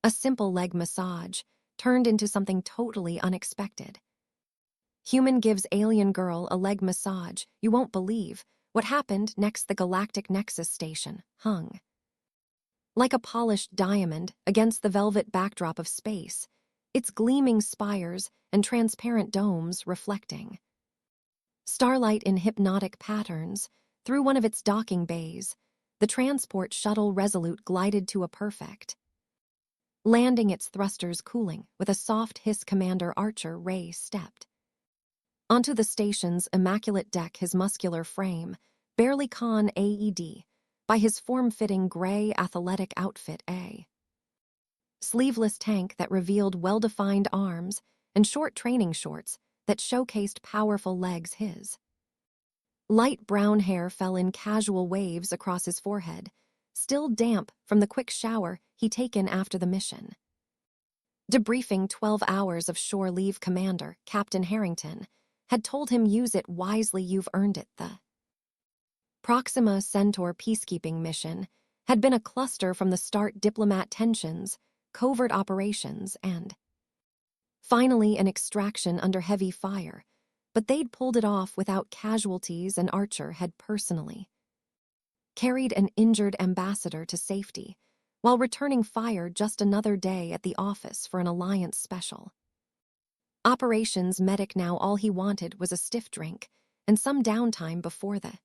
A simple leg massage turned into something totally unexpected. Human gives alien girl a leg massage. You won't believe what happened next. The Galactic Nexus station hung like a polished diamond against the velvet backdrop of space, its gleaming spires and transparent domes reflecting starlight in hypnotic patterns. Through one of its docking bays, the transport shuttle Resolute glided to a perfect landing, its thrusters cooling with a soft hiss. Commander Archer Ray stepped onto the station's immaculate deck, his muscular frame barely AED by his form-fitting gray athletic outfit, a sleeveless tank that revealed well-defined arms and short training shorts that showcased powerful legs. His light brown hair fell in casual waves across his forehead, still damp from the quick shower he'd taken after the mission. Debriefing 12 hours of shore leave, Commander Captain Harrington had told him, use it wisely, you've earned it. The Proxima Centaur peacekeeping mission had been a cluster from the start. Diplomat tensions, covert operations, and finally an extraction under heavy fire, but they'd pulled it off without casualties, and Archer had personally carried an injured ambassador to safety while returning fire. Just another day at the office for an Alliance special operations medic. Now all he wanted was a stiff drink and some downtime before the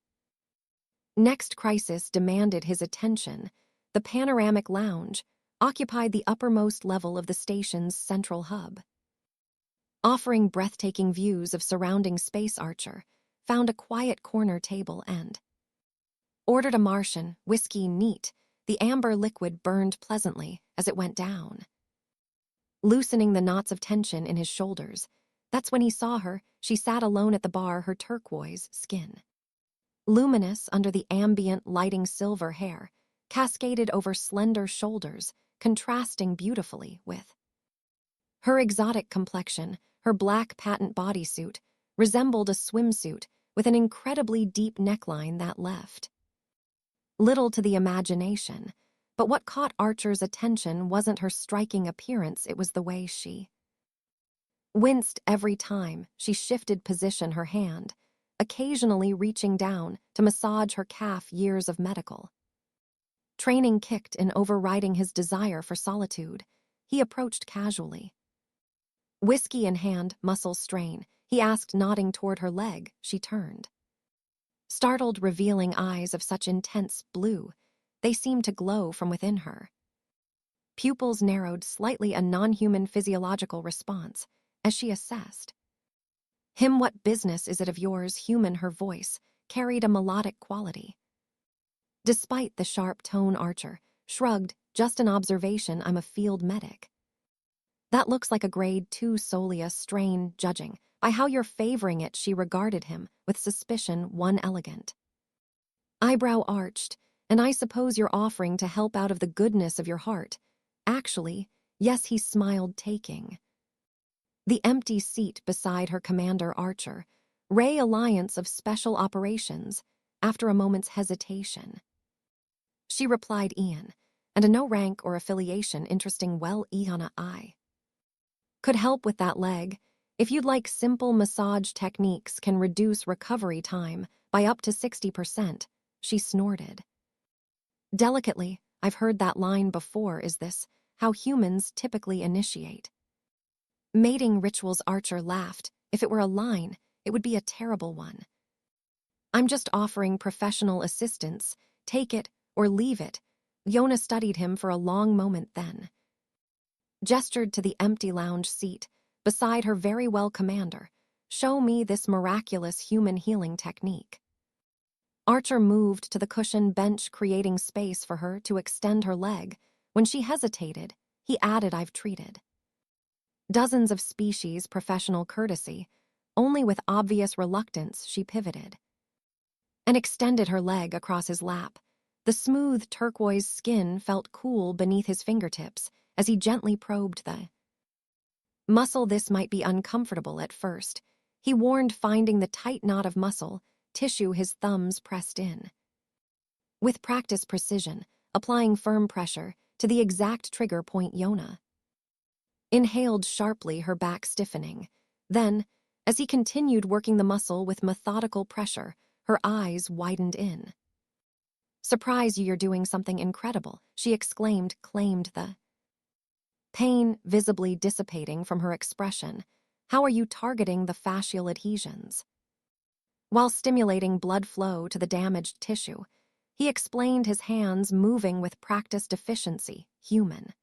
next crisis demanded his attention. The panoramic lounge occupied the uppermost level of the station's central hub, offering breathtaking views of surrounding space. Archer found a quiet corner table and ordered a Martian whiskey neat. The amber liquid burned pleasantly as it went down, loosening the knots of tension in his shoulders. That's when he saw her. She sat alone at the bar, her turquoise skin luminous under the ambient lighting, silver hair cascaded over slender shoulders, contrasting beautifully with her exotic complexion. Her black patent bodysuit resembled a swimsuit with an incredibly deep neckline that left little to the imagination. But what caught Archer's attention wasn't her striking appearance, it was the way she winced every time she shifted position, her hand occasionally reaching down to massage her calf. Years of medical training kicked in, overriding his desire for solitude. He approached casually, whiskey in hand. Muscle strain, he asked, nodding toward her leg. She turned, startled, revealing eyes of such intense blue they seemed to glow from within her. Pupils narrowed slightly, a non-human physiological response, as she assessed him. What business is it of yours, human? Her voice carried a melodic quality. Despite the sharp tone, Archer shrugged. Just an observation, I'm a field medic. That looks like a grade 2 Solia strain, judging by how you're favoring it. She regarded him with suspicion, one elegant eyebrow arched. And I suppose you're offering to help out of the goodness of your heart. Actually, yes, he smiled, taking the empty seat beside her. Commander Archer, Ray, Alliance of Special Operations. After a moment's hesitation, she replied, Ian, and a no rank or affiliation. Interesting. Well, Iana, I could help with that leg. If you'd like, simple massage techniques can reduce recovery time by up to 60%. She snorted delicately. I've heard that line before. Is this how humans typically initiate mating rituals? Archer laughed. If it were a line, it would be a terrible one. I'm just offering professional assistance. Take it or leave it. Yona studied him for a long moment, then gestured to the empty lounge seat beside her. Very well, Commander. Show me this miraculous human healing technique. Archer moved to the cushioned bench, creating space for her to extend her leg. When she hesitated, he added, I've treated dozens of species. Professional courtesy. Only with obvious reluctance, she pivoted and extended her leg across his lap. The smooth turquoise skin felt cool beneath his fingertips as he gently probed the muscle. This might be uncomfortable at first, he warned, finding the tight knot of muscle tissue his thumbs pressed in. With practice precision, applying firm pressure, to the exact trigger point Yona inhaled sharply, her back stiffening. Then, as he continued working the muscle with methodical pressure, her eyes widened in. "Surprise you're doing something incredible," she exclaimed, claimed the pain visibly dissipating from her expression. "How are you targeting the fascial adhesions?" While stimulating blood flow to the damaged tissue, he explained, his hands moving with practiced efficiency. Human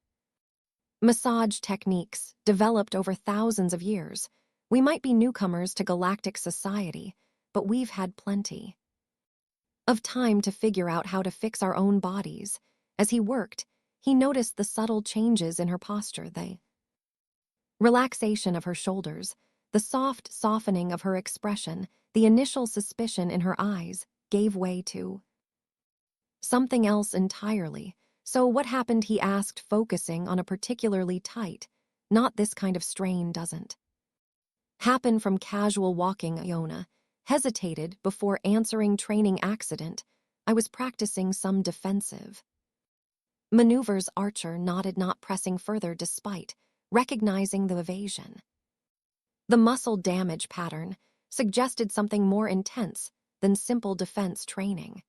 massage techniques developed over thousands of years. We might be newcomers to galactic society, but we've had plenty of time to figure out how to fix our own bodies. As he worked, he noticed the subtle changes in her posture, the relaxation of her shoulders, the soft softening of her expression. The initial suspicion in her eyes gave way to something else entirely. "So what happened?" he asked, focusing on a particularly tight, "Not this kind of strain doesn't happen from casual walking." Iona hesitated before answering. "Training accident. I was practicing some defensive maneuvers." Archer nodded, not pressing further despite recognizing the evasion. The muscle damage pattern suggested something more intense than simple defense training.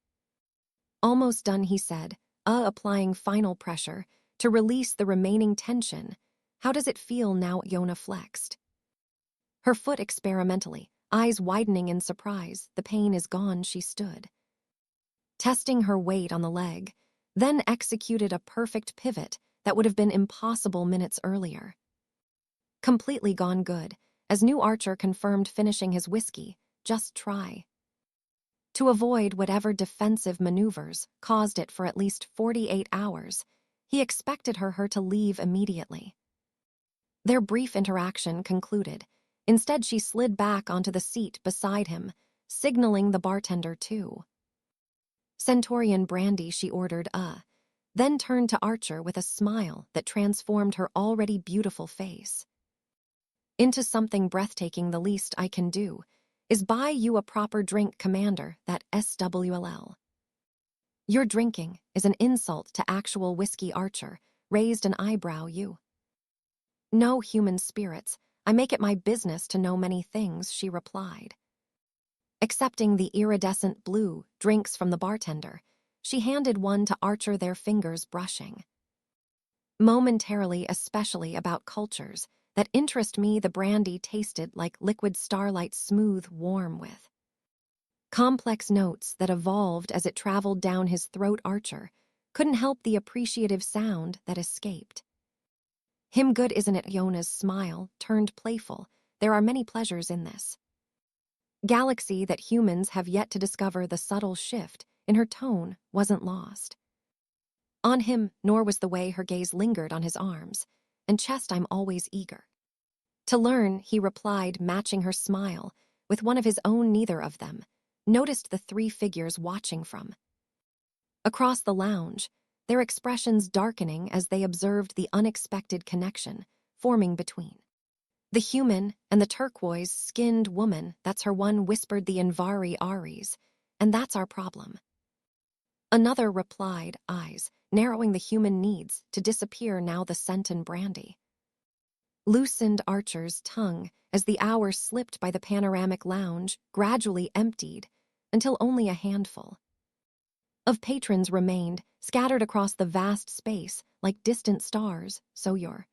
"Almost done," he said, applying final pressure to release the remaining tension. "How does it feel now?" Yona flexed her foot experimentally, eyes widening in surprise. "The pain is gone." She stood, testing her weight on the leg, then executed a perfect pivot that would have been impossible minutes earlier. "Completely gone." "Good." As new Archer confirmed, finishing his whiskey. "Just try to avoid whatever defensive maneuvers caused it for at least 48 hours. He expected her to leave immediately. Their brief interaction concluded. Instead, she slid back onto the seat beside him, signaling the bartender to Centaurian brandy. She ordered then turned to Archer with a smile that transformed her already beautiful face into something breathtaking. "The least I can do is buy you a proper drink, Commander." That SWLL "you're drinking is an insult to actual whiskey." Archer raised an eyebrow. "You know human spirits. I make it my business to know many things," she replied. Accepting the iridescent blue drinks from the bartender, she handed one to Archer, their fingers brushing momentarily, "Especially about cultures that interest me." The brandy tasted like liquid starlight, smooth, warm, with complex notes that evolved as it traveled down his throat. Archer couldn't help the appreciative sound that escaped him. "Good, isn't it?" Yona's smile turned playful. "There are many pleasures in this galaxy that humans have yet to discover." The subtle shift in her tone wasn't lost on him, nor was the way her gaze lingered on his arms and chest. "I'm always eager to learn," he replied, matching her smile with one of his own. Neither of them noticed the three figures watching from across the lounge, their expressions darkening as they observed the unexpected connection forming between the human and the turquoise-skinned woman. "That's her one," whispered the Invari Aries, "and that's our problem." Another replied, eyes narrowing. "The human needs to disappear now." The scent and brandy loosened Archer's tongue as the hours slipped by. The panoramic lounge gradually emptied until only a handful of patrons remained, scattered across the vast space like distant stars. "So you're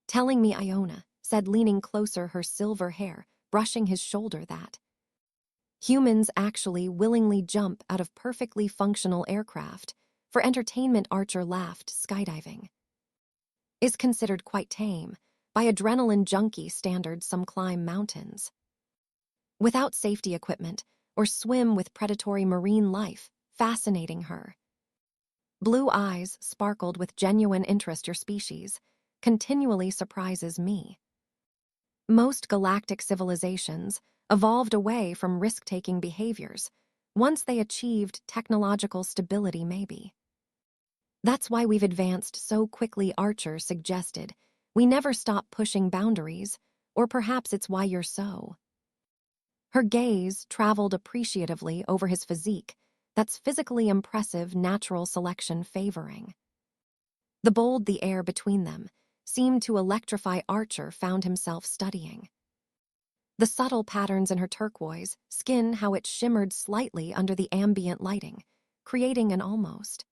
telling me," Iona said, leaning closer, her silver hair brushing his shoulder, "that humans actually willingly jump out of perfectly functional aircraft for entertainment?" Archer laughed. "Skydiving is considered quite tame by adrenaline junkie standards. Some climb mountains without safety equipment or swim with predatory marine life." Fascinating. Her blue eyes sparkled with genuine interest. "Your species continually surprises me. Most galactic civilizations evolved away from risk-taking behaviors once they achieved technological stability. Maybe that's why we've advanced so quickly," Archer suggested. "We never stop pushing boundaries, or perhaps it's why you're so." Her gaze traveled appreciatively over his physique. "That's physically impressive, natural selection favoring The air between them seemed to electrify. Archer found himself studying the subtle patterns in her turquoise skin, how it shimmered slightly under the ambient lighting, creating an almost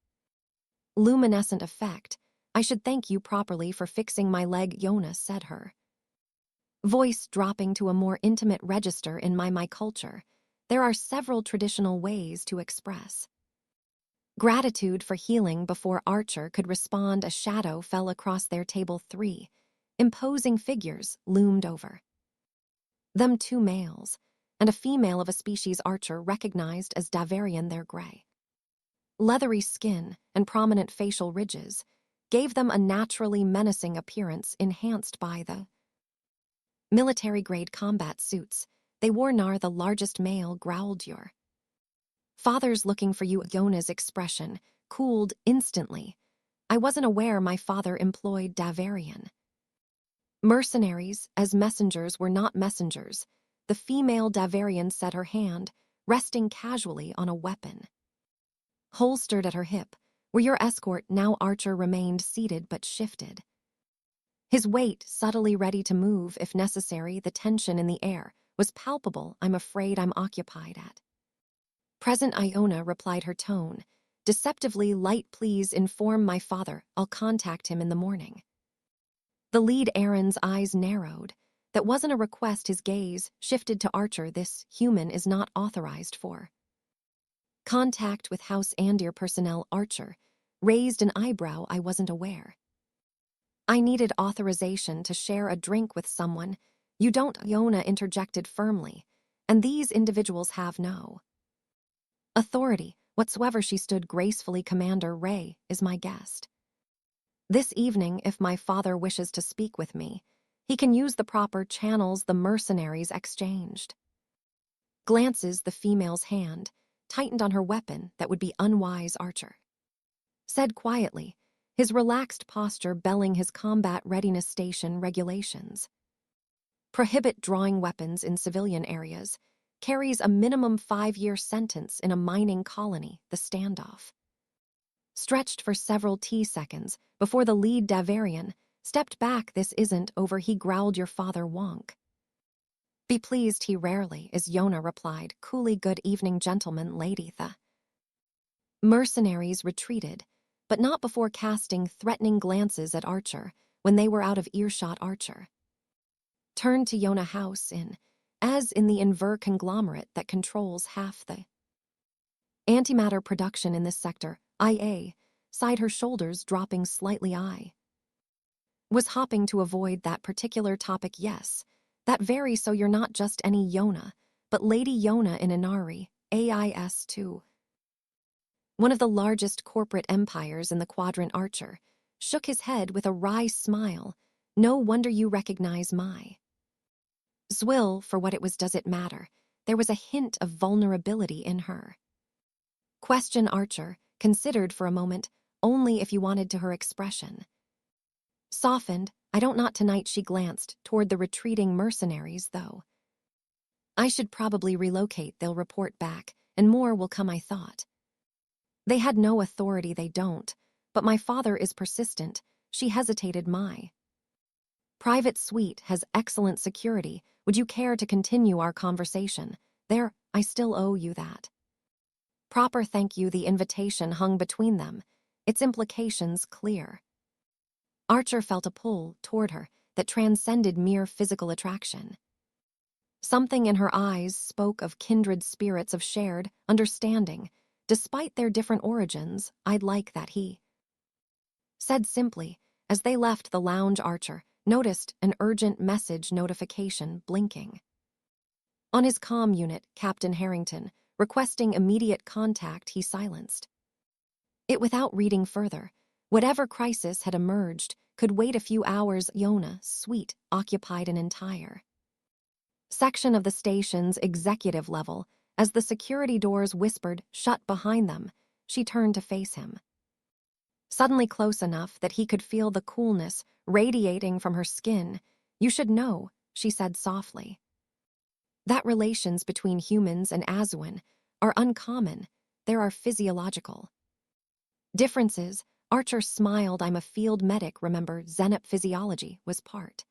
luminescent effect. I should thank you properly for fixing my leg, Yona said, her voice dropping to a more intimate register. In my culture, there are several traditional ways to express gratitude for healing. Before Archer could respond, a shadow fell across their table. 3 imposing figures loomed over them, 2 males and a female of a species Archer recognized as Davarian. Their gray, leathery skin and prominent facial ridges gave them a naturally menacing appearance, enhanced by the military-grade combat suits they wore. Nar, the largest male, growled, "Your father's looking for you." Yona's expression cooled instantly. I wasn't aware my father employed Davarian mercenaries, as messengers were not messengers. The female Davarian said, her hand resting casually on a weapon holstered at her hip. "We're your escort now." Archer remained seated but shifted his weight, subtly ready to move if necessary. The tension in the air was palpable. "I'm afraid I'm occupied at present," Iona replied, her tone deceptively light. "Please inform my father. I'll contact him in the morning." The lead Aaron's eyes narrowed. That wasn't a request. His gaze shifted to Archer. "This human is not authorized for contact with House Andir personnel." Archer raised an eyebrow. "I wasn't aware I needed authorization to share a drink with someone." "You don't," Iona interjected firmly, "and these individuals have no authority whatsoever." She stood gracefully. "Commander Ray is my guest this evening. If my father wishes to speak with me, he can use the proper channels." The mercenaries exchanged glances. The female's hand tightened on her weapon. "That would be unwise," Archer said quietly, his relaxed posture belling his combat readiness. Station regulations prohibit drawing weapons in civilian areas. Carries a minimum 5-year sentence in a mining colony. The standoff stretched for several seconds before the lead Davarian stepped back. "This isn't over," he growled. "Your father won't be pleased." "He rarely is," Yona replied coolly. "Good evening, gentlemen, lady." The mercenaries retreated, but not before casting threatening glances at Archer. When they were out of earshot, Archer turned to Yona. "House as in the Inver conglomerate that controls half the antimatter production in this sector." IA sighed, her shoulders dropping slightly. "I was hopping to avoid that particular topic." "Yes, that very so. You're not just any Yona, but Lady Yona in Inari, AIS too, one of the largest corporate empires in the quadrant." Archer shook his head with a wry smile. "No wonder you recognize my Zwill for what it was." "Does it matter?" There was a hint of vulnerability in her question. Archer considered for a moment. "Only if you wanted to." Her expression softened. "I don't, not tonight." She glanced toward the retreating mercenaries. "Though I should probably relocate. They'll report back, and more will come." "I thought they had no authority." "They don't, but my father is persistent." She hesitated. "My private suite has excellent security. Would you care to continue our conversation there? I still owe you that proper thank you." The invitation hung between them, its implications clear. Archer felt a pull toward her that transcended mere physical attraction. Something in her eyes spoke of kindred spirits, of shared understanding. Despite their different origins, "I'd like that," he said simply. As they left the lounge, Archer noticed an urgent message notification blinking on his comm unit. "Captain Harrington, requesting immediate contact." He silenced it without reading further. Whatever crisis had emerged could wait a few hours. Yona's suite occupied an entire section of the station's executive level. As the security doors whispered shut behind them, she turned to face him, suddenly close enough that he could feel the coolness radiating from her skin. "You should know," she said softly, "that relations between humans and Azuan are uncommon. There are physiological differences. Archer smiled. I'm a field medic, remember, Zenep physiology was part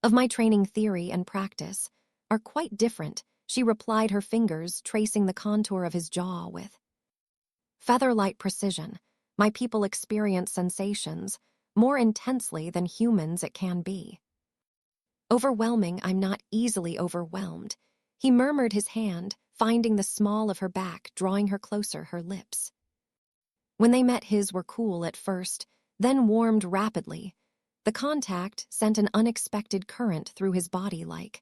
of my training. Theory and practice are quite different, she replied, her fingers tracing the contour of his jaw with feather-light precision. My people experience sensations more intensely than humans. It can be overwhelming. I'm not easily overwhelmed, he murmured, his hand finding the small of her back, drawing her closer. Her lips, when they met his, were cool at first, then warmed rapidly. The contact sent an unexpected current through his body like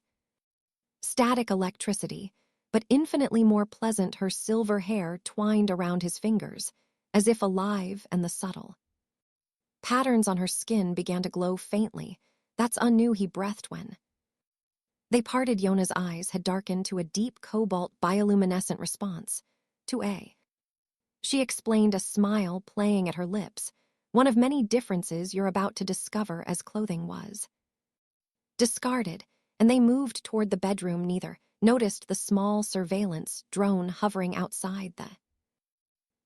static electricity, but infinitely more pleasant. Her silver hair twined around his fingers, as if alive, and the subtle patterns on her skin began to glow faintly. That's anew, he breathed when they parted. Yona's eyes had darkened to a deep cobalt bioluminescent response to A. She explained, a smile playing at her lips. One of many differences you're about to discover. As clothing was discarded, and they moved toward the bedroom, neither noticed the small surveillance drone hovering outside the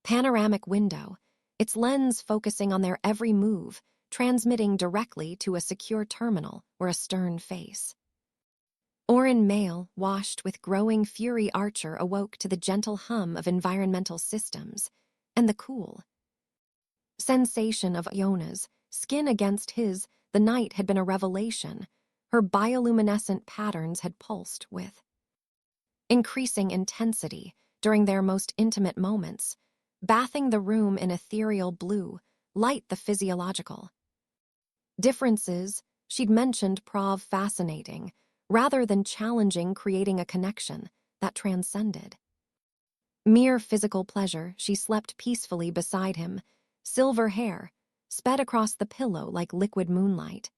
panoramic window, its lens focusing on their every move, transmitting directly to a secure terminal or a stern face. Orin, male, washed with growing fury. Archer awoke to the gentle hum of environmental systems and the cool sensation of Iona's skin against his. The night had been a revelation. Her bioluminescent patterns had pulsed with increasing intensity during their most intimate moments, bathing the room in ethereal blue light. The physiological differences she'd mentioned prov fascinating rather than challenging, creating a connection that transcended mere physical pleasure. She slept peacefully beside him, silver hair sped across the pillow like liquid moonlight.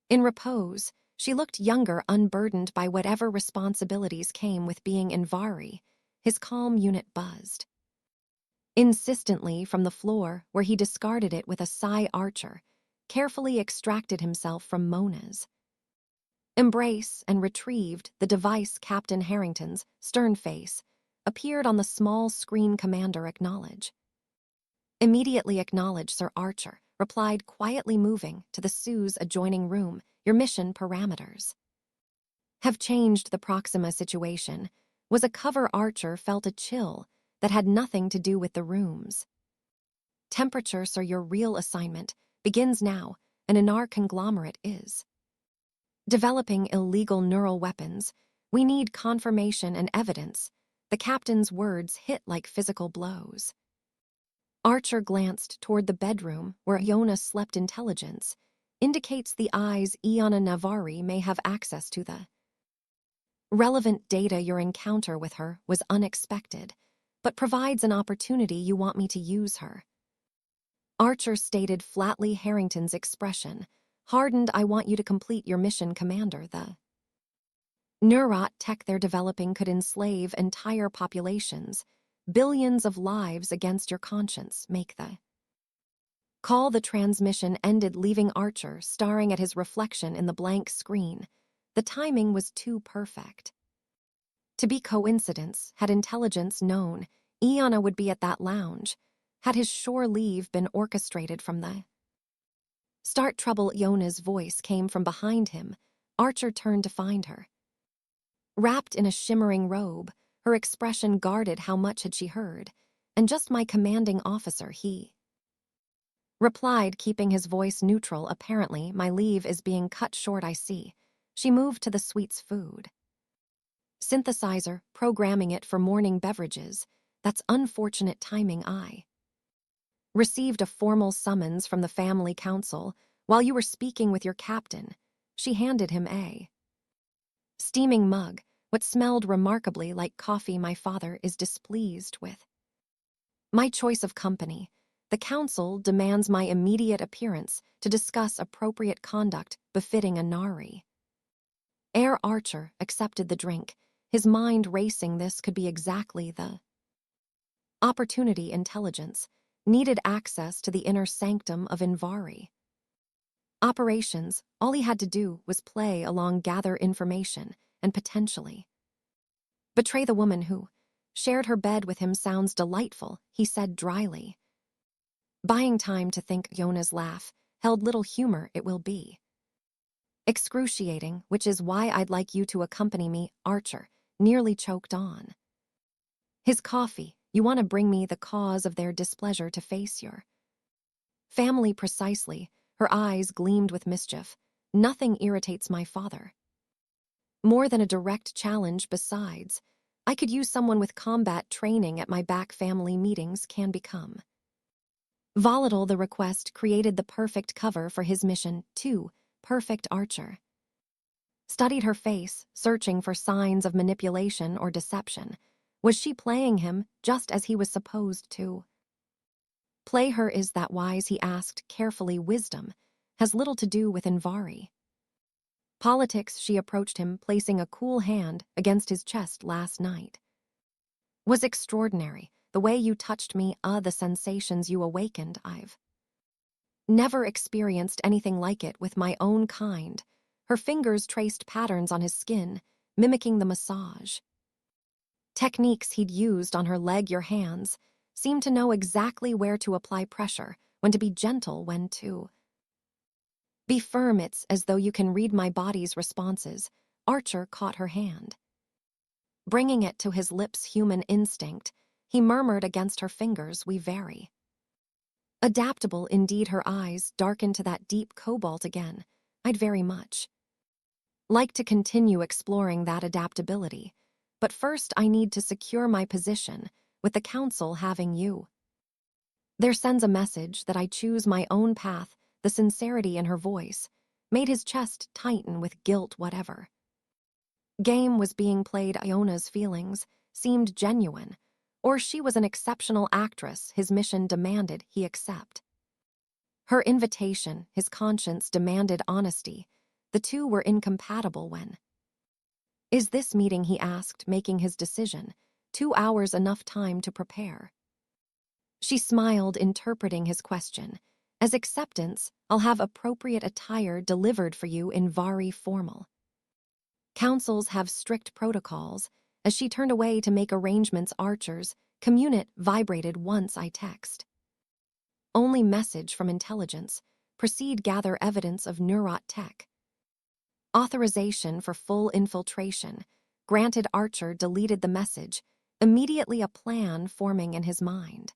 In repose, she looked younger, unburdened by whatever responsibilities came with being Invari. His calm unit buzzed insistently from the floor, where he discarded it with a sigh. Archer carefully extracted himself from Mona's embrace and retrieved the device. Captain Harrington's stern face appeared on the small screen. Commander, acknowledge. Immediately acknowledge, Sir. Archer replied, quietly moving to the Sue's adjoining room. Your mission parameters have changed. The Proxima situation was a cover. Archer felt a chill that had nothing to do with the room's temperature. Sir, your real assignment begins now. An Inar conglomerate is developing illegal neural weapons. We need confirmation and evidence. The captain's words hit like physical blows. Archer glanced toward the bedroom where Iona slept. Intelligence indicates the eyes Iona Navari may have access to the relevant data. Your encounter with her was unexpected, but provides an opportunity. You want me to use her? Archer stated flatly. Harrington's expression hardened. I want you to complete your mission, Commander. The neurot tech they're developing could enslave entire populations, billions of lives against your conscience. Make the call. The transmission ended, leaving Archer staring at his reflection in the blank screen. The timing was too perfect to be coincidence. Had intelligence known Iona would be at that lounge, had his shore leave been orchestrated from the start? Trouble. Iona's voice came from behind him. Archer turned to find her wrapped in a shimmering robe, her expression guarded. How much had she heard? And just my commanding officer, he replied, keeping his voice neutral. Apparently, my leave is being cut short. I see. She moved to the suite's food synthesizer, programming it for morning beverages. That's unfortunate timing. I received a formal summons from the family council while you were speaking with your captain. She handed him a steaming mug, what smelled remarkably like coffee. My father is displeased with my choice of company. The council demands my immediate appearance to discuss appropriate conduct befitting a Nari. Air. Archer accepted the drink, his mind racing. This could be exactly the opportunity. Intelligence needed access to the inner sanctum of Invari operations. All he had to do was play along, gather information, and potentially betray the woman who shared her bed with him. Sounds delightful, he said dryly. Buying time to think Yona's laugh held little humor it will be. Excruciating, which is why I'd like you to accompany me, Archer, nearly choked on. His coffee, you want to bring me the cause of their displeasure to face your family precisely. Her eyes gleamed with mischief. Nothing irritates my father more than a direct challenge. Besides, I could use someone with combat training at my back. Family meetings can become volatile. The request created the perfect cover for his mission, too. Perfect. Archer studied her face, searching for signs of manipulation or deception. Was she playing him just as he was supposed to play her? Is that wise? He asked carefully. Wisdom has little to do with Invari politics. She approached him, placing a cool hand against his chest. Last night was extraordinary. The way you touched me, the sensations you awakened, I've never experienced anything like it with my own kind. Her fingers traced patterns on his skin, mimicking the massage techniques he'd used on her leg. Your hands seemed to know exactly where to apply pressure, when to be gentle, when to be firm. It's as though you can read my body's responses. Archer caught her hand, bringing it to his lips. Human instinct, he murmured against her fingers. We very adaptable indeed. Her eyes darkened to that deep cobalt again. I'd very much like to continue exploring that adaptability, but first I need to secure my position with the council. Having you there sends a message that I choose my own path. The sincerity in her voice made his chest tighten with guilt. Whatever game was being played, Iona's feelings seemed genuine, or she was an exceptional actress. His mission demanded he accept her invitation. His conscience demanded honesty. The two were incompatible. When is this meeting? He asked, making his decision. 2 hours enough time to prepare? She smiled, interpreting his question as acceptance. I'll have appropriate attire delivered for you in Vari formal. Councils have strict protocols. As she turned away to make arrangements, Archer's communit vibrated. Once I text only message from intelligence. Proceed. Gather evidence of Neurot Tech. Authorization for full infiltration. Granted. Archer deleted the message, immediately a plan forming in his mind.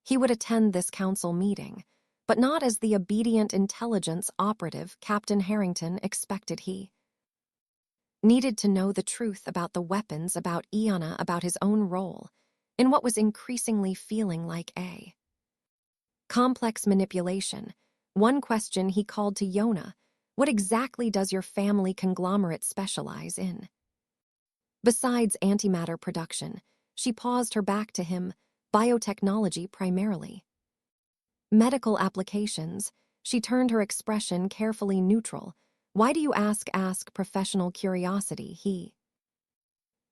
He would attend this council meeting, but not as the obedient intelligence operative Captain Harrington expected. He needed to know the truth about the weapons, about Iana, about his own role in what was increasingly feeling like a complex manipulation. One question he called to Yona: what exactly does your family conglomerate specialize in? Besides antimatter production, she paused, her back to him. Biotechnology primarily. Medical applications. She turned, her expression carefully neutral. Why do you ask? Ask professional curiosity, he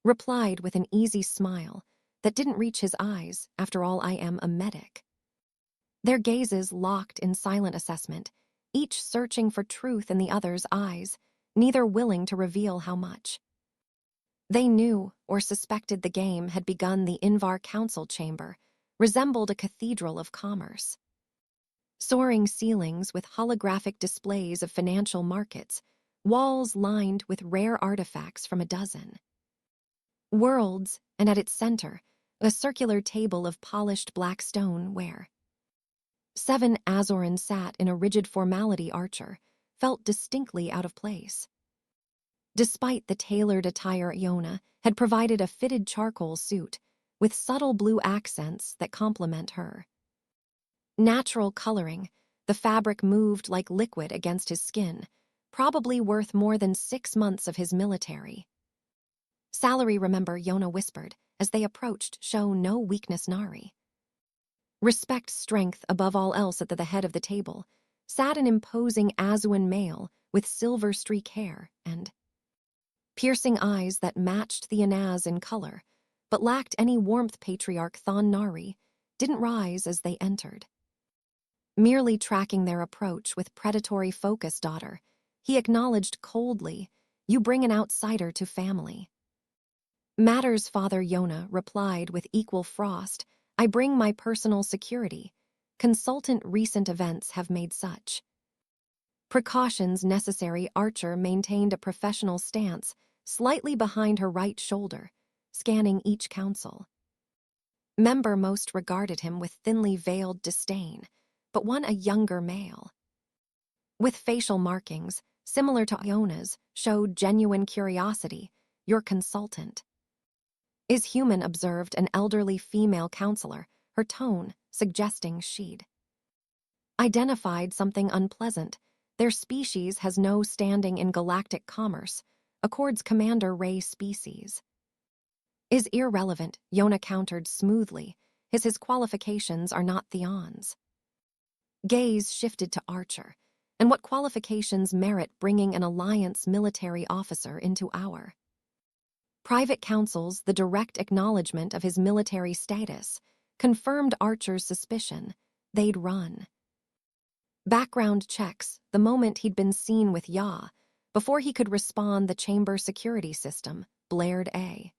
replied with an easy smile that didn't reach his eyes. After all, I am a medic. Their gazes locked in silent assessment, each searching for truth in the other's eyes, neither willing to reveal how much they knew or suspected. The game had begun. The Invar Council chamber resembled a cathedral of commerce. Soaring ceilings with holographic displays of financial markets, walls lined with rare artifacts from a dozen worlds, and at its center, a circular table of polished black stone where 7 Azorans sat in a rigid formality. Archer felt distinctly out of place. Despite the tailored attire, Iona had provided a fitted charcoal suit with subtle blue accents that complement her natural coloring. The fabric moved like liquid against his skin, probably worth more than 6 months of his military salary. Remember, Iona whispered as they approached. Show no weakness, Nari. Respect strength above all else. At the head of the table sat an imposing Azuan male with silver streak hair and piercing eyes that matched the Inaz in color, but lacked any warmth. Patriarch Thon Nari didn't rise as they entered, merely tracking their approach with predatory focus. Daughter, he acknowledged coldly, you bring an outsider to family matters. Father, Iona replied with equal frost, I bring my personal security. Consultant recent events have made such precautions necessary. Archer maintained a professional stance, slightly behind her right shoulder, scanning each council member. Most regarded him with thinly veiled disdain, but one, a younger male with facial markings similar to Iona's, showed genuine curiosity. Your consultant is human, observed an elderly female counselor, her tone suggesting she'd identified something unpleasant. Their species has no standing in galactic commerce, accords Commander Ray. Species is irrelevant, Yona countered smoothly. His qualifications are not Theon's. Gaze shifted to Archer. And what qualifications merit bringing an Alliance military officer into our private councils? The direct acknowledgement of his military status confirmed Archer's suspicion. They'd run background checks the moment he'd been seen with Ya. Before he could respond, the chamber security system blared a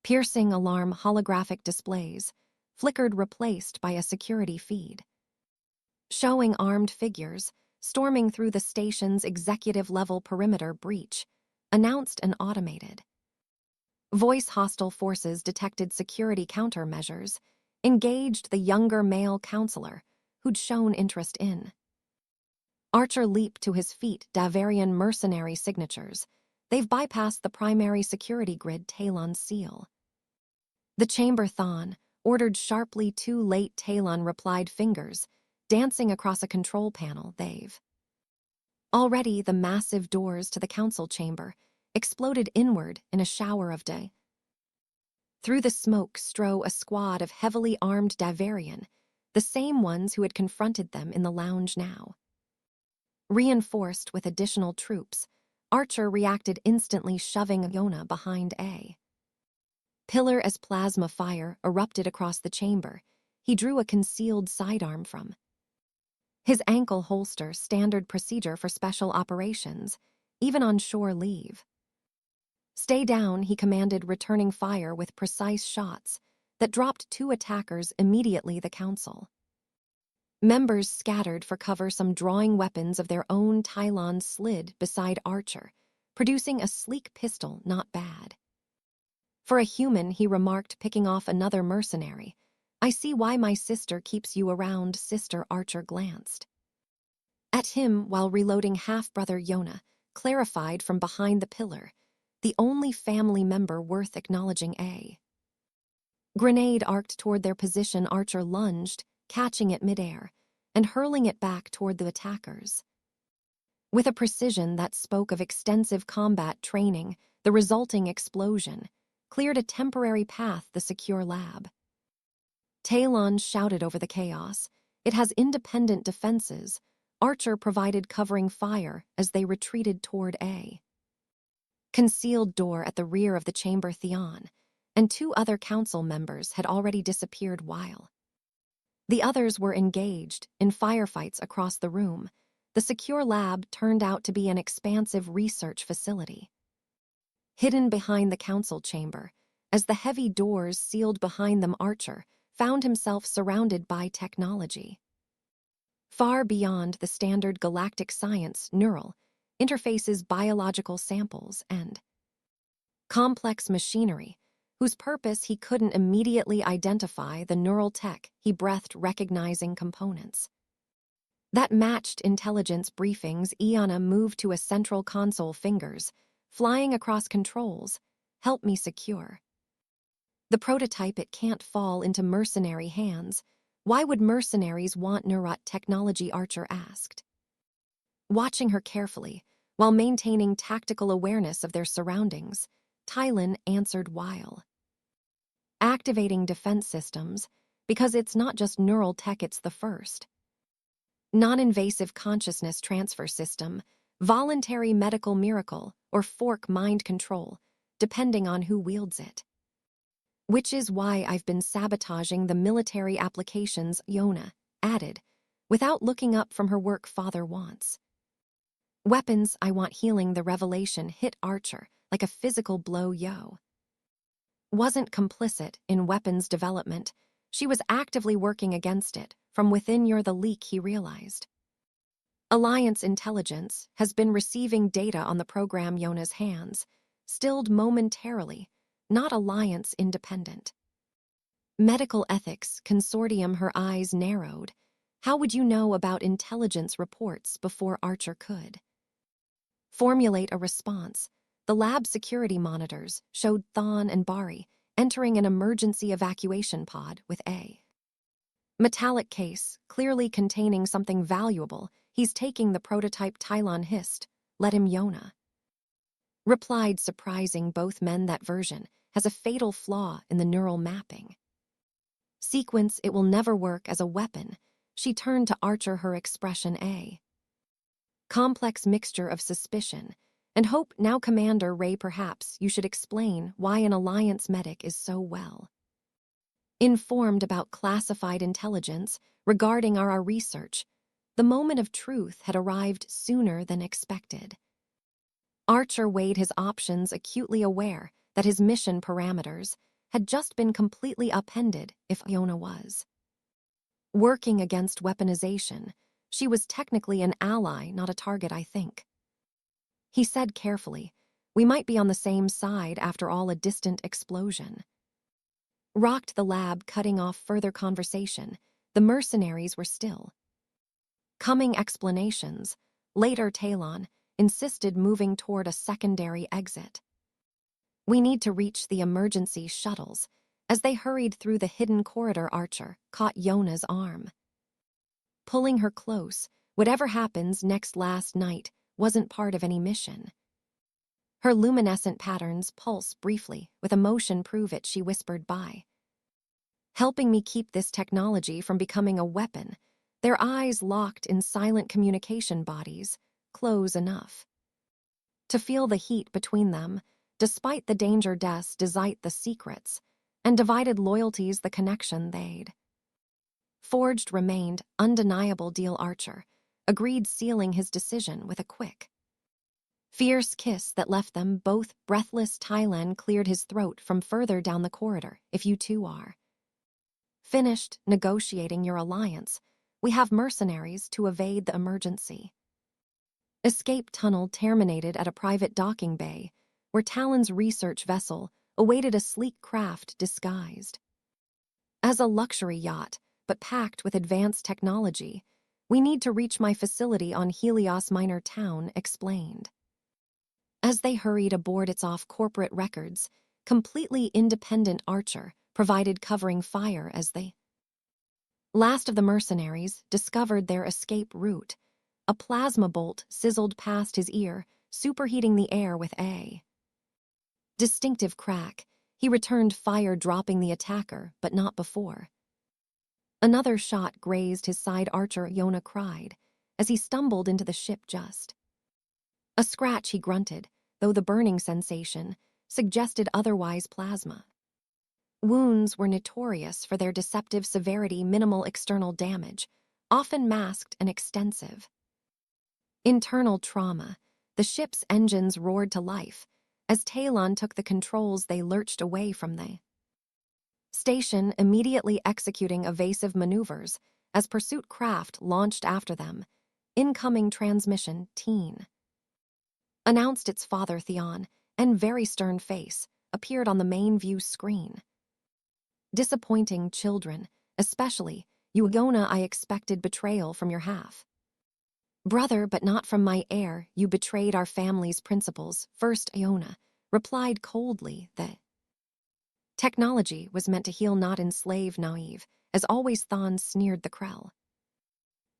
piercing alarm. Holographic displays flickered, replaced by a security feed showing armed figures storming through the station's executive-level perimeter. Breach announced an automated voice. Hostile forces detected. Security countermeasures engaged the younger male counselor who'd shown interest in Archer. Leaped to his feet. Davarian mercenary signatures. They've bypassed the primary security grid. Talon's seal. The chamber. Thon ordered sharply. Too late, Talon replied, fingers dancing across a control panel. They've already. The massive doors to the council chamber exploded inward in a shower of day. Through the smoke strode a squad of heavily armed Davarian, the same ones who had confronted them in the lounge now. Reinforced with additional troops, Archer reacted instantly, shoving Yona behind a pillar. As plasma fire erupted across the chamber, he drew a concealed sidearm from his ankle holster. Standard procedure for special operations, even on shore leave. Stay down, he commanded, returning fire with precise shots that dropped 2 attackers immediately. The council members scattered for cover, some drawing weapons of their own. Talon slid beside Archer, producing a sleek pistol. Not bad for a human, he remarked, picking off another mercenary. I see why my sister keeps you around, sister. Archer glanced at him while reloading. Half-brother Yona clarified from behind the pillar, the only family member worth acknowledging. A grenade arced toward their position. Archer lunged, catching it midair and hurling it back toward the attackers. With a precision that spoke of extensive combat training, the resulting explosion cleared a temporary path. The secure lab. Talon shouted over the chaos. It has independent defenses. Archer provided covering fire as they retreated toward a concealed door at the rear of the chamber. Theon and 2 other council members had already disappeared while the others were engaged in firefights across the room. The secure lab turned out to be an expansive research facility hidden behind the council chamber. As the heavy doors sealed behind them, Archer found himself surrounded by technology far beyond the standard galactic science. Neural interfaces, biological samples, and complex machinery whose purpose he couldn't immediately identify. The neural tech he breathed, recognizing components that matched intelligence briefings. Iana moved to a central console, fingers flying across controls. Help me secure the prototype. It can't fall into mercenary hands. Why would mercenaries want Neurot technology? Archer asked, watching her carefully while maintaining tactical awareness of their surroundings. Talon answered, while activating defense systems, because it's not just neural tech, it's the first non-invasive consciousness transfer system, voluntary medical miracle, or fork mind control, depending on who wields it. Which is why I've been sabotaging the military applications, Yona added, without looking up from her work. Father wants weapons, I want healing. The revelation hit Archer like a physical blow. Yo wasn't complicit in weapons development. She was actively working against it, From within you're the leak, he realized. Alliance intelligence has been receiving data on the program Yona's hands, stilled momentarily, not Alliance independent. Medical ethics consortium, her eyes narrowed. How would you know about intelligence reports before Archer could formulate a response? The lab security monitors showed Thawne and Bari entering an emergency evacuation pod with a metallic case, clearly containing something valuable. He's taking the prototype, Tylon hissed. Let him, Yona replied, surprising both men. That version has a fatal flaw in the neural mapping sequence. It will never work as a weapon. She turned to Archer, her expression a complex mixture of suspicion and hope. Now, Commander Ray, perhaps you should explain why an Alliance medic is so well informed about classified intelligence regarding our research. The moment of truth had arrived sooner than expected. Archer weighed his options, acutely aware that his mission parameters had just been completely upended. If Yona was working against weaponization, she was technically an ally, not a target, I think. He said carefully, we might be on the same side after all. A distant explosion rocked the lab, cutting off further conversation. The mercenaries were still coming explanations. Later, Talon insisted, moving toward a secondary exit. We need to reach the emergency shuttles. As they hurried through the hidden corridor, Archer caught Yona's arm, pulling her close. Whatever happens next, last night wasn't part of any mission. Her luminescent patterns pulse briefly with emotion. Prove it, she whispered, by helping me keep this technology from becoming a weapon. Their eyes locked in silent communication, bodies close enough to feel the heat between them, despite the danger, despite the secrets and divided loyalties. The connection they'd forged remained undeniable. Deal, Archer agreed, sealing his decision with a quick, fierce kiss that left them both breathless. Tylon cleared his throat from further down the corridor. If you two are finished negotiating your alliance, we have mercenaries to evade the emergency escape tunnel terminated at a private docking bay where Talon's research vessel awaited. A sleek craft disguised as a luxury yacht but packed with advanced technology. We need to reach my facility on Helios Minor Town, explained. As they hurried aboard, its off corporate records, completely independent. Archer provided covering fire as they last of the mercenaries discovered their escape route. A plasma bolt sizzled past his ear, superheating the air with a distinctive crack. He returned fire, dropping the attacker, but not before another shot grazed his side. Archer, Yona cried as he stumbled into the ship. Just a scratch, he grunted, though the burning sensation suggested otherwise. Plasma wounds were notorious for their deceptive severity, minimal external damage, often masked an extensive internal trauma. The ship's engines roared to life. As Talon took the controls, they lurched away from the station, immediately executing evasive maneuvers as pursuit craft launched after them. Incoming transmission, teen announced. Its father, Theon, and very stern face appeared on the main view screen. Disappointing, children, especially you, Yona. I expected betrayal from your half brother, but not from my heir. You betrayed our family's principles. First, Yona replied coldly. The technology was meant to heal, not enslave. Naive as always, Thawne sneered. The Krell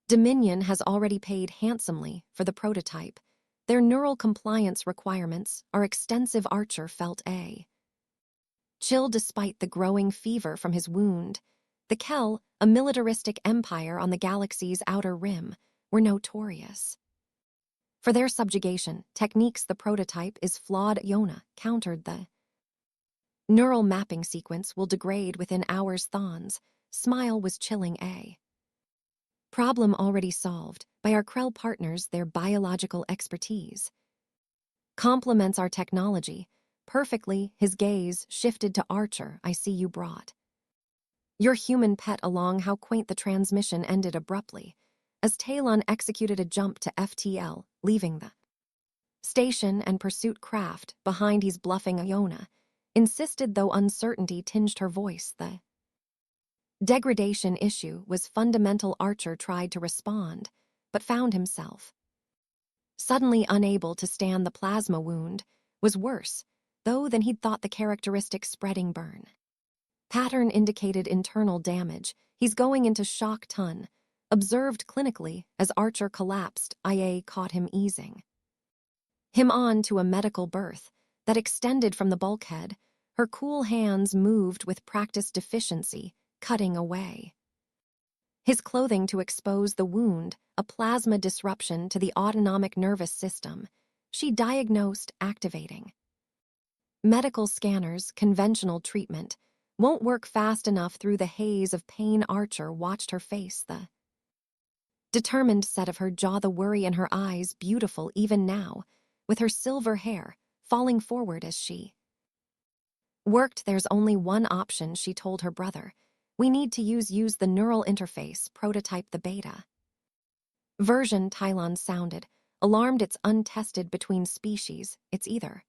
Dominion has already paid handsomely for the prototype. Their neural compliance requirements are extensive. Archer felt a chill despite the growing fever from his wound. The Kell, a militaristic empire on the galaxy's outer rim, were notorious for their subjugation techniques. The prototype is flawed, Yona countered. The neural mapping sequence will degrade within hours. Thawne's smile was chilling. A problem already solved by our Krell partners. Their biological expertise complements our technology perfectly. His gaze shifted to Archer. I see you brought Your human pet along. How quaint. The transmission ended abruptly, as Talon executed a jump to FTL, leaving the station and pursuit craft behind. He's bluffing. Iona insisted, though uncertainty tinged her voice. The degradation issue was fundamental. Archer tried to respond, but found himself suddenly unable to stand. The plasma wound was worse, though, than he'd thought. The characteristic spreading burn pattern indicated internal damage. He's going into shock. Ton observed clinically as Archer collapsed. IA caught him, easing him on to a medical berth that extended from the bulkhead. Her cool hands moved with practiced efficiency, cutting away his clothing to expose the wound, a plasma disruption to the autonomic nervous system. She diagnosed, activating medical scanners. Conventional treatment won't work fast enough. Through the haze of pain, Archer watched her face, the determined set of her jaw, the worry in her eyes, beautiful even now, with her silver hair falling forward as she worked. There's only one option, she told her brother. We need to use the neural interface, prototype the beta version. Tylon sounded alarmed. It's untested between species. It's either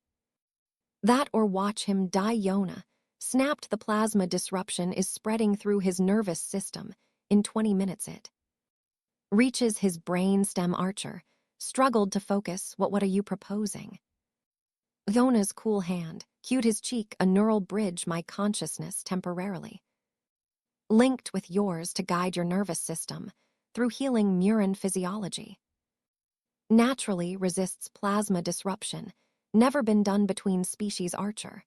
that or watch him die. Yona snapped. The plasma disruption is spreading through his nervous system. In 20 minutes it reaches his brain stem. Archer struggled to focus. What are you proposing? Yona's cool hand cued his cheek. A neural bridge, my consciousness temporarily linked with yours to guide your nervous system through healing. Murin physiology naturally resists plasma disruption. Never been done between species. Archer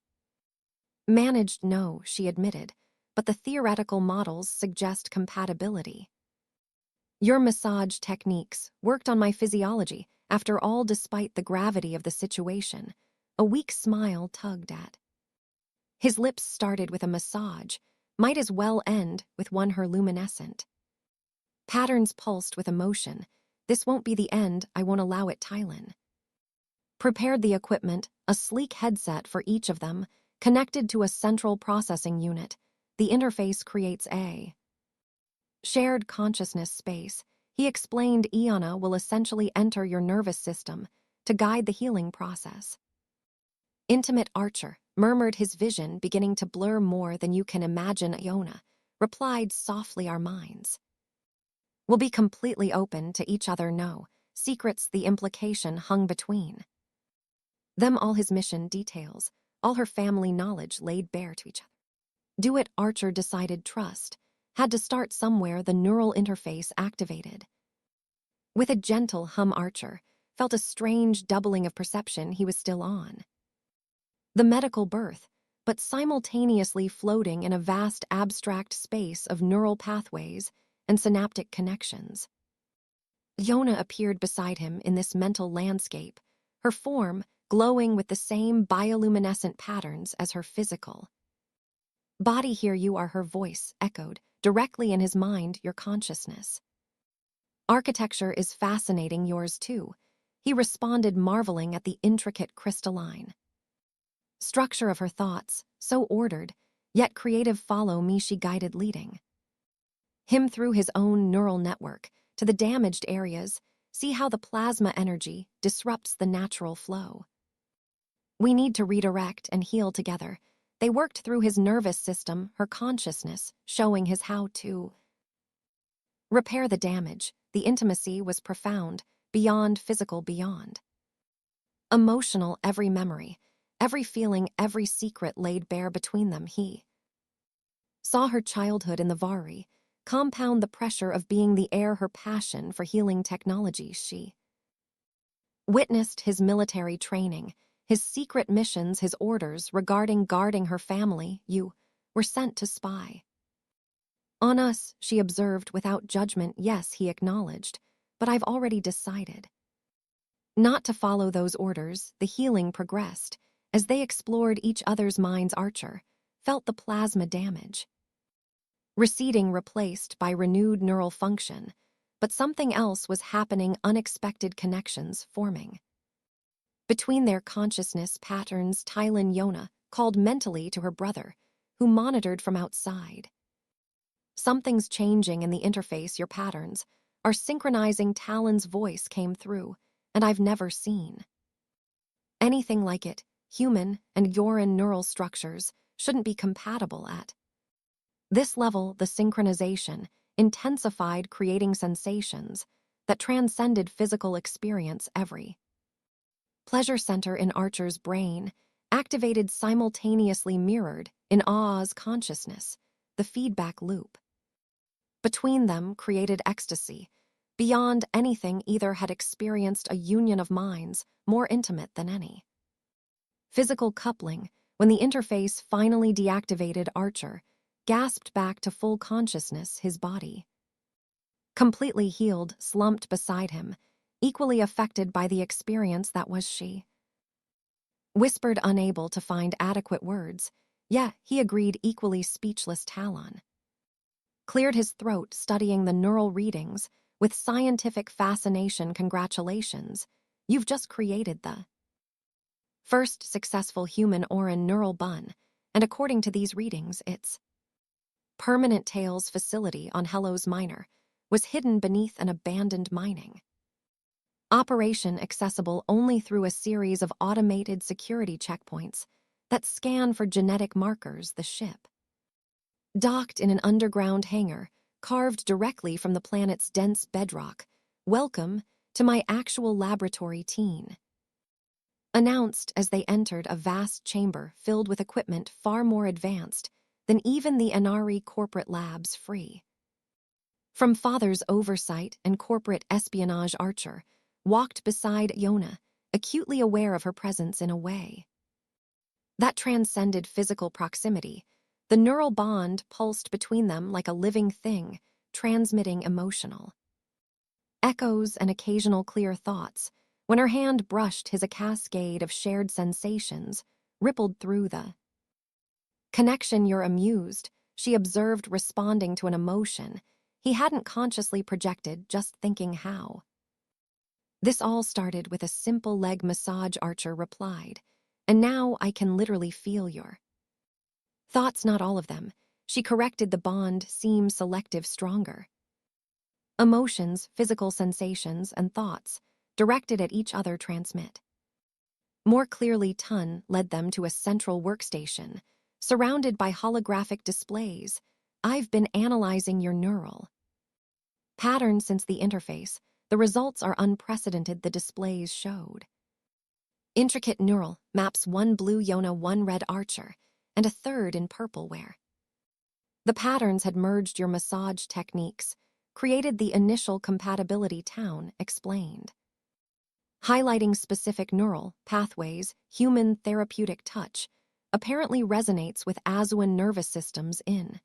managed. No, she admitted, but the theoretical models suggest compatibility. Your massage techniques worked on my physiology. After all, despite the gravity of the situation, a weak smile tugged at his lips. Started with a massage, might as well end with one. Her luminescent patterns pulsed with emotion. This won't be the end. I won't allow it. Tylon prepared the equipment, a sleek headset for each of them, connected to a central processing unit. The interface creates a shared consciousness space. He explained, Iona will essentially enter your nervous system to guide the healing process. Intimate. Archer murmured, his vision beginning to blur. More than you can imagine. Iona replied softly, our minds will be completely open to each other. No secrets. The implication hung between them. All his mission details, all her family knowledge laid bare to each other. Do it, Archer decided. Trust had to start somewhere. The neural interface activated. With a gentle hum, Archer felt a strange doubling of perception. He was still on the medical berth, but simultaneously floating in a vast abstract space of neural pathways and synaptic connections. Yona appeared beside him in this mental landscape, her form glowing with the same bioluminescent patterns as her physical body. Here you are, her voice echoed directly in his mind. Your consciousness architecture is fascinating. Yours too, he responded, marveling at the intricate crystalline structure of her thoughts, so ordered, yet creative. Follow me, she guided, leading him through his own neural network to the damaged areas. See how the plasma energy disrupts the natural flow. We need to redirect and heal together. They worked through his nervous system, her consciousness, showing his how to repair the damage. The intimacy was profound, beyond physical, beyond emotional. Every memory, every feeling, every secret laid bare between them. He saw her childhood in the Vari compound the pressure of being the heir, her passion for healing technology. She witnessed his military training, his secret missions, his orders regarding guarding her family. You were sent to spy on us, she observed without judgment. Yes, he acknowledged, but I've already decided not to follow those orders. The healing progressed as they explored each other's minds. Archer felt the plasma damage receding, replaced by renewed neural function, but something else was happening. Unexpected connections forming between their consciousness patterns. Tylon Yona called mentally to her brother, who monitored from outside. Something's changing in the interface, your patterns. Our synchronizing Talon's voice came through, and I've never seen anything like it. Human and Yoran neural structures shouldn't be compatible at this level. The synchronization intensified, creating sensations that transcended physical experience. Every pleasure center in Archer's brain activated simultaneously, mirrored in A's consciousness. The feedback loop between them created ecstasy beyond anything either had experienced, a union of minds more intimate than any physical coupling. When the interface finally deactivated, Archer gasped back to full consciousness. His body, completely healed, slumped beside him, equally affected by the experience that was she. Whispered, unable to find adequate words. Yeah, he agreed, equally speechless. Talon cleared his throat, studying the neural readings with scientific fascination. Congratulations, you've just created the first successful human Orin neural bun, and according to these readings, its permanent tails facility on Hellos Minor was hidden beneath an abandoned mining operation, accessible only through a series of automated security checkpoints that scan for genetic markers. The ship docked in an underground hangar carved directly from the planet's dense bedrock. Welcome to my actual laboratory, teen announced as they entered a vast chamber filled with equipment far more advanced than even the Anari corporate labs, free from father's oversight and corporate espionage. Archer walked beside Yona, acutely aware of her presence in a way that transcended physical proximity. The neural bond pulsed between them like a living thing, transmitting emotional echoes and occasional clear thoughts. When her hand brushed his, a cascade of shared sensations rippled through the connection. You're amused, she observed, responding to an emotion he hadn't consciously projected, just thinking how this all started with a simple leg massage. Archer replied, and now I can literally feel your thoughts, not all of them. She corrected, the bond seems selective, stronger emotions, physical sensations, and thoughts directed at each other transmit more clearly. Tun led them to a central workstation, surrounded by holographic displays. I've been analyzing your neural patterns since the interface. The results are unprecedented. The displays showed intricate neural maps, one blue Yona, one red Archer, and a third in purple, where the patterns had merged. Your massage techniques created the initial compatibility, Town explained, highlighting specific neural pathways. Human therapeutic touch apparently resonates with Azuan nervous systems in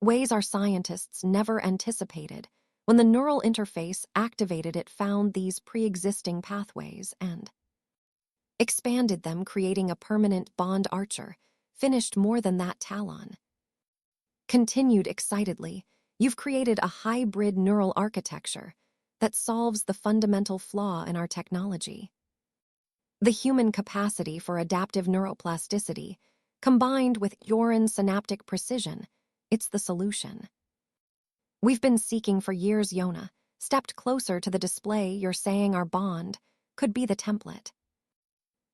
ways our scientists never anticipated. When the neural interface activated, it found these pre-existing pathways and expanded them, creating a permanent bond. Archer finished more than that, Talon continued excitedly. You've created a hybrid neural architecture that solves the fundamental flaw in our technology. The human capacity for adaptive neuroplasticity, combined with Yoran synaptic precision, it's the solution we've been seeking for years. Yona stepped closer to the display. You're saying our bond could be the template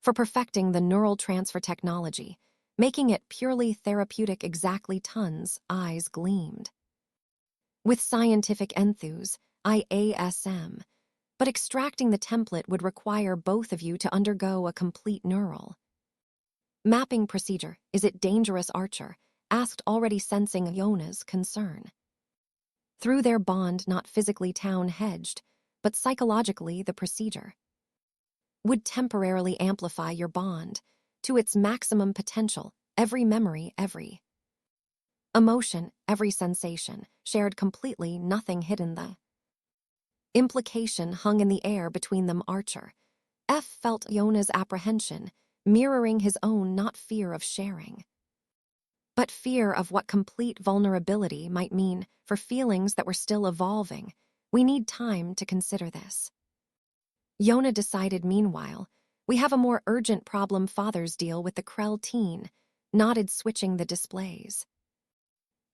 for perfecting the neural transfer technology, making it purely therapeutic. Exactly. Tun's eyes gleamed with scientific enthuse. IASM, but extracting the template would require both of you to undergo a complete neural mapping procedure. Is it dangerous? Archer asked, already sensing Yona's concern. Through their bond, not physically Town hedged, but psychologically, the procedure would temporarily amplify your bond to its maximum potential. Every memory, every emotion, every sensation shared completely, nothing hidden. The implication hung in the air between them. Archer felt Yona's apprehension, mirroring his own, not fear of sharing, but fear of what complete vulnerability might mean for feelings that were still evolving. We need time to consider this, Yona decided. Meanwhile, we have a more urgent problem. Fathers deal with the Krell teen nodded, switching the displays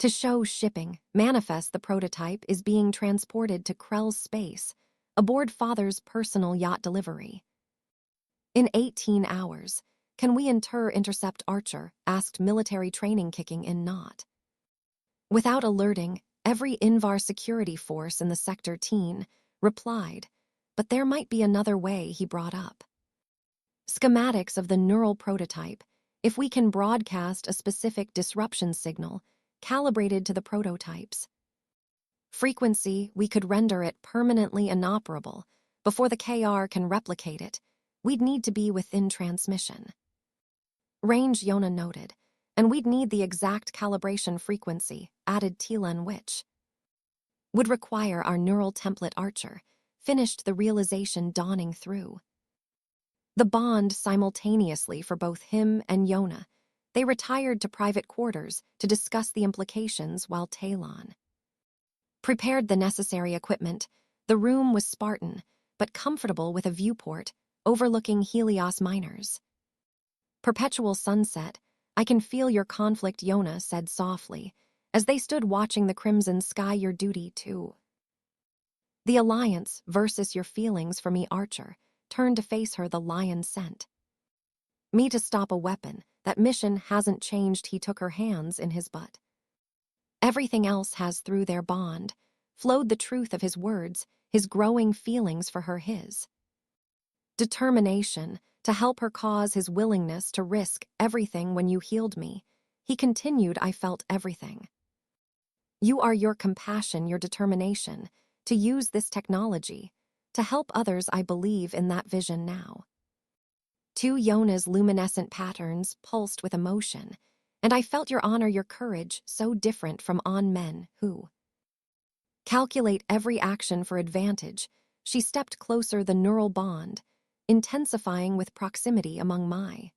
To show shipping, manifest the prototype is being transported to Krell's space, aboard Father's personal yacht delivery. In 18 hours, can we intercept Archer? Asked military training kicking in knot. Without alerting, every Invar security force in the Sector Teen replied, but there might be another way, he brought up. Schematics of the neural prototype, if we can broadcast a specific disruption signal, calibrated to the prototypes. Frequency, we could render it permanently inoperable. Before the KR can replicate it, we'd need to be within transmission. Range, Yona noted, and we'd need the exact calibration frequency, added Tilen, which would require our neural template Archer, finished the realization dawning through. The bond simultaneously for both him and Yona. They retired to private quarters to discuss the implications while Talon prepared the necessary equipment. The room was Spartan, but comfortable with a viewport overlooking Helios Miners. Perpetual sunset, I can feel your conflict, Yona said softly, as they stood watching the crimson sky. Your duty too. The alliance versus your feelings for me, Archer, turned to face her, the lion scent. Me to stop a weapon, that mission hasn't changed. He took her hands in his butt. Everything else has. Through their bond flowed the truth of his words, his growing feelings for her, his determination to help her cause, his willingness to risk everything. When you healed me, he continued, I felt everything. You are your compassion, your determination to use this technology to help others. I believe in that vision now. Two Yona's luminescent patterns pulsed with emotion, and I felt your honor, your courage, so different from on men who calculate every action for advantage. She stepped closer, the neural bond intensifying with proximity among my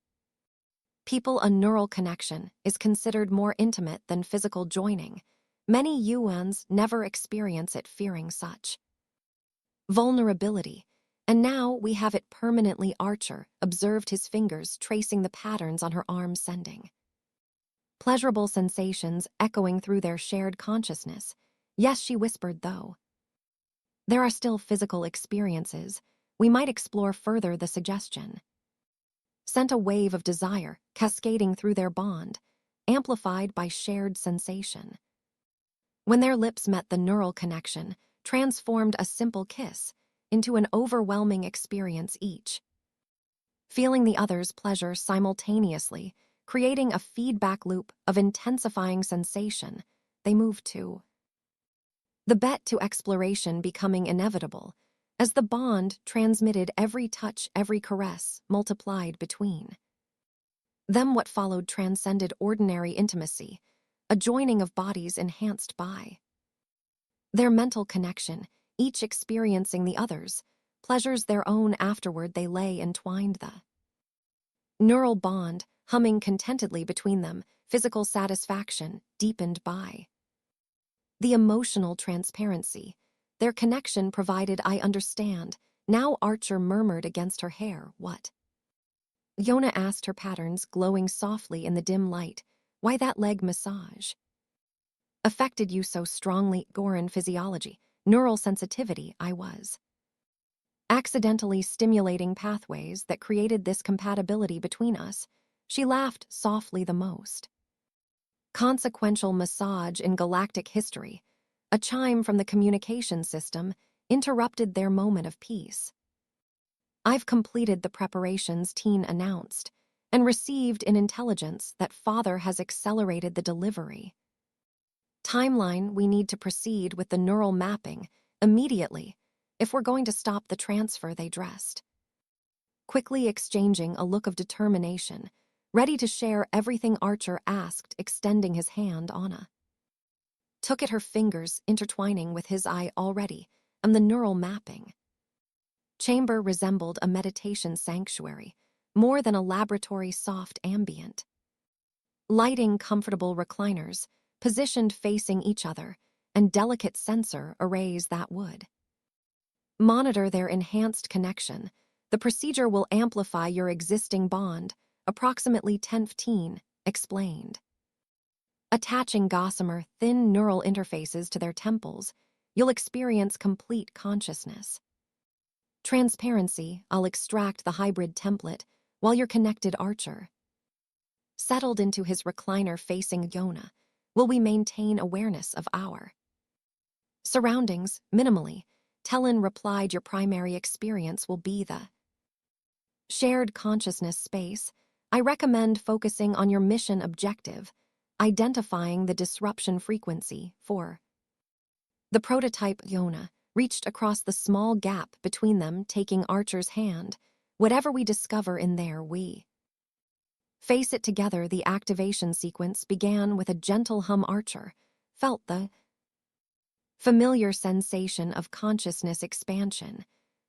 people. A neural connection is considered more intimate than physical joining. Many Yuans never experience it, fearing such vulnerability. And now we have it permanently. Archer observed his fingers tracing the patterns on her arm, sending pleasurable sensations echoing through their shared consciousness. Yes, she whispered, though there are still physical experiences. We might explore further. The suggestion sent a wave of desire cascading through their bond, amplified by shared sensation. When their lips met, the neural connection transformed a simple kiss into an overwhelming experience, each feeling the other's pleasure simultaneously, creating a feedback loop of intensifying sensation. They moved to the bet to exploration, becoming inevitable, as the bond transmitted every touch, every caress, multiplied between them. What followed transcended ordinary intimacy, a joining of bodies enhanced by their mental connection, each experiencing the other's pleasures their own. Afterward, they lay entwined, the neural bond humming contentedly between them, physical satisfaction deepened by the emotional transparency their connection provided. I understand now, Archer murmured against her hair. What? Yona asked, her patterns glowing softly in the dim light. Why that leg massage affected you so strongly. Goran, physiology, neural sensitivity. I was accidentally stimulating pathways that created this compatibility between us. She laughed softly. The most consequential massage in galactic history. A chime from the communication system interrupted their moment of peace. I've completed the preparations, Teen announced, and received an intelligence that Father has accelerated the delivery timeline. We need to proceed with the neural mapping immediately if we're going to stop the transfer. They dressed quickly, exchanging a look of determination, ready to share everything. Archer asked, extending his hand. Anna took at her fingers intertwining with his. I already am. The neural mapping chamber resembled a meditation sanctuary, more than a laboratory. Soft ambient lighting, comfortable recliners positioned facing each other, and delicate sensor arrays that would monitor their enhanced connection. The procedure will amplify your existing bond, approximately 10-15, explained. Attaching gossamer thin neural interfaces to their temples, you'll experience complete consciousness. Transparency, I'll extract the hybrid template while your connected archer. Settled into his recliner facing Yona, will we maintain awareness of our surroundings minimally? Tellin replied, your primary experience will be the shared consciousness space. I recommend focusing on your mission objective, identifying the disruption frequency for the prototype. Yona reached across the small gap between them, taking Archer's hand. Whatever we discover in there, we face it together. The activation sequence began with a gentle hum. Archer felt the familiar sensation of consciousness expansion,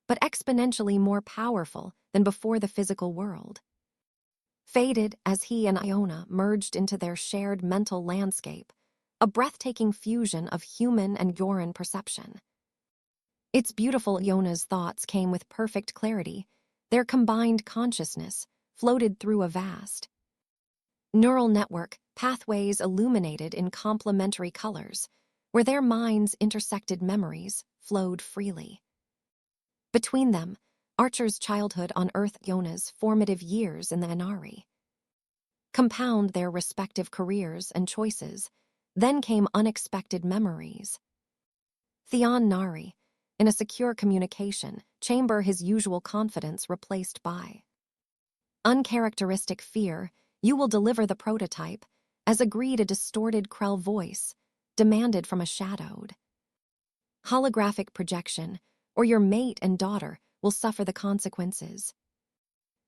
but exponentially more powerful than before. The physical world faded as he and Iona merged into their shared mental landscape, a breathtaking fusion of human and Yoran perception. It's beautiful. Iona's thoughts came with perfect clarity. Their combined consciousness floated through a vast neural network, pathways illuminated in complementary colors. Where their minds intersected, memories flowed freely. Between them, Archer's childhood on Earth, Yona's formative years in the Inari compound their respective careers and choices. Then came unexpected memories. Theon Nari, in a secure communication chamber, his usual confidence replaced by uncharacteristic fear. You will deliver the prototype, as agreed. A distorted Krell voice demanded from a shadowed holographic projection, or your mate and daughter will suffer the consequences.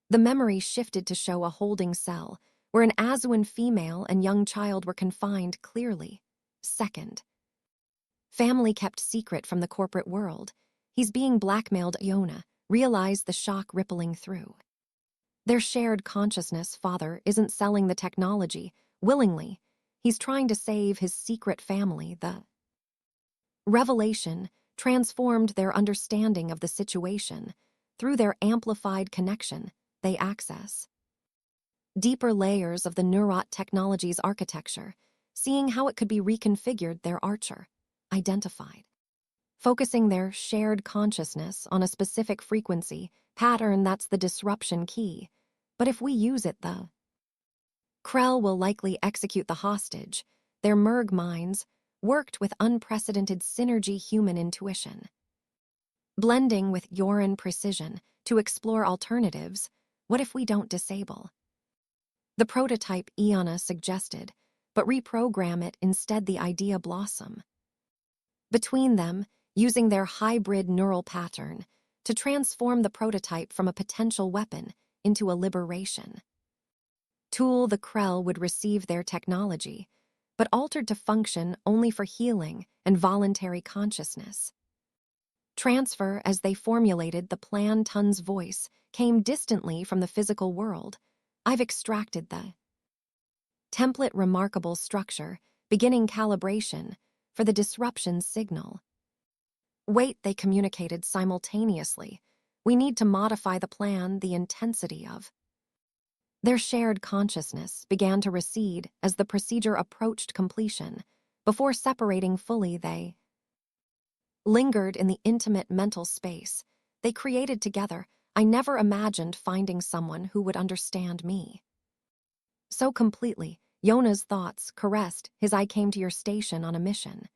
The memory shifted to show a holding cell where an Azuan female and young child were confined. Clearly, second family kept secret from the corporate world. He's being blackmailed. Iona realized the shock rippling through their shared consciousness. Father isn't selling the technology willingly. He's trying to save his secret family. The revelation transformed their understanding of the situation. Through their amplified connection, they access deeper layers of the Neurot technology's architecture, seeing how it could be reconfigured. Their Archer identified, focusing their shared consciousness on a specific frequency pattern. That's the disruption key. But if we use it, the Krell will likely execute the hostage. Their Merg minds worked with unprecedented synergy, human intuition blending with Yoran precision to explore alternatives. What if we don't disable the prototype? Iona suggested, but reprogram it instead. The idea blossom between them, using their hybrid neural pattern to transform the prototype from a potential weapon into a liberation tool. The Krell would receive their technology, but altered to function only for healing and voluntary consciousness transfer. As they formulated the plan, Tun's voice came distantly from the physical world. I've extracted the template. Remarkable structure, beginning calibration for the disruption signal. Wait, they communicated simultaneously. We need to modify the plan. The intensity of their shared consciousness began to recede as the procedure approached completion. Before separating fully, they lingered in the intimate mental space they created together. I never imagined finding someone who would understand me so completely. Yona's thoughts caressed his. I came to your station on a mission.